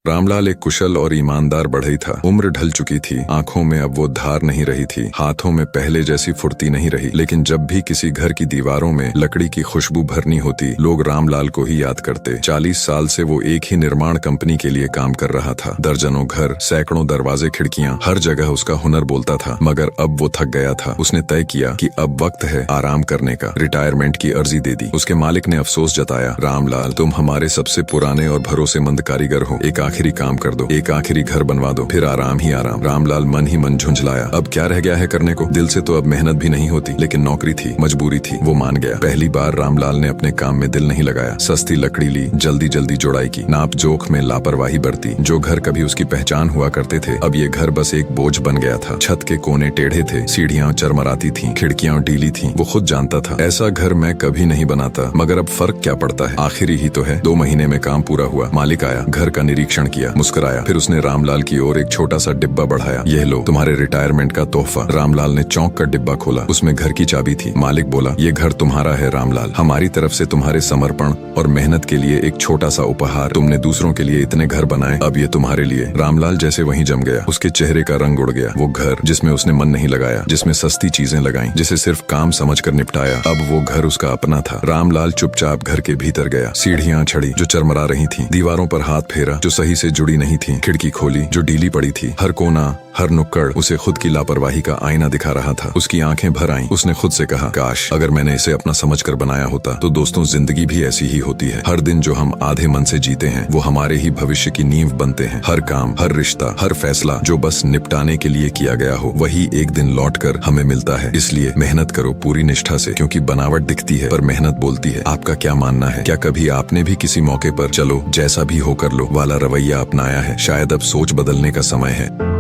रामलाल एक कुशल और ईमानदार बढ़ई था। उम्र ढल चुकी थी, आंखों में अब वो धार नहीं रही थी, हाथों में पहले जैसी फुर्ती नहीं रही। लेकिन जब भी किसी घर की दीवारों में लकड़ी की खुशबू भरनी होती, लोग रामलाल को ही याद करते। 40 साल से वो एक ही निर्माण कंपनी के लिए काम कर रहा था। दर्जनों घर, सैकड़ों दरवाजे, खिड़कियां, हर जगह उसका हुनर बोलता था। मगर अब वो थक गया था। उसने तय किया कि अब वक्त है आराम करने का। रिटायरमेंट की अर्जी दे दी। उसके मालिक ने अफसोस जताया, रामलाल, तुम हमारे सबसे पुराने और भरोसेमंद कारीगर हो। एक आखिरी काम कर दो, एक आखिरी घर बनवा दो, फिर आराम ही आराम। रामलाल मन ही मन झुंझलाया। अब क्या रह गया है करने को? दिल से तो अब मेहनत भी नहीं होती, लेकिन नौकरी थी, मजबूरी थी। वो मान गया। पहली बार रामलाल ने अपने काम में दिल नहीं लगाया। सस्ती लकड़ी ली, जल्दी जल्दी जोड़ाई की, नाप जोख में लापरवाही बरती। जो घर कभी उसकी पहचान हुआ करते थे, अब ये घर बस एक बोझ बन गया था। छत के कोने टेढ़े थे, सीढ़ियां चरमराती थीं, खिड़कियां ढीली थीं। वो खुद जानता था, ऐसा घर मैं कभी नहीं बनाता। मगर अब फर्क क्या पड़ता है, आखिरी ही तो है। 2 महीने में काम पूरा हुआ। मालिक आया, घर का निरीक्षण किया, मुस्कुराया, फिर उसने रामलाल की ओर एक छोटा सा डिब्बा बढ़ाया। यह लो, तुम्हारे रिटायरमेंट का तोहफा। रामलाल ने चौंक कर डिब्बा खोला। उसमें घर की चाबी थी। मालिक बोला, ये घर तुम्हारा है रामलाल, हमारी तरफ से तुम्हारे समर्पण और मेहनत के लिए एक छोटा सा उपहार। तुमने दूसरों के लिए इतने घर बनाए, अब ये तुम्हारे लिए। रामलाल जैसे वहीं जम गया। उसके चेहरे का रंग उड़ गया। वो घर जिसमें उसने मन नहीं लगाया, जिसमें सस्ती चीजें लगाई, जिसे सिर्फ काम समझकर निपटाया, अब वो घर उसका अपना था। रामलाल चुपचाप घर के भीतर गया। सीढ़ियां चढ़ी जो चरमरा रही थीं, दीवारों पर हाथ फेरा जो सही से जुड़ी नहीं थी, खिड़की खोली जो ढीली पड़ी थी। हर कोना, हर नुक्कड़ उसे खुद की लापरवाही का आईना दिखा रहा था। उसकी आंखें भर आईं। उसने खुद से कहा, काश अगर मैंने इसे अपना समझकर बनाया होता। तो दोस्तों, जिंदगी भी ऐसी ही होती है। हर दिन जो हम आधे मन से जीते हैं, वो हमारे ही भविष्य की नींव बनते हैं। हर काम, हर रिश्ता, हर फैसला जो बस निपटाने के लिए किया गया हो, वही एक दिन लौटकर हमें मिलता है। इसलिए मेहनत करो पूरी निष्ठा से, क्योंकि बनावट दिखती है पर मेहनत बोलती है। आपका क्या मानना है? क्या कभी आपने भी किसी मौके पर चलो जैसा भी हो कर लो वाला रवैया अपनाया है? शायद अब सोच बदलने का समय है।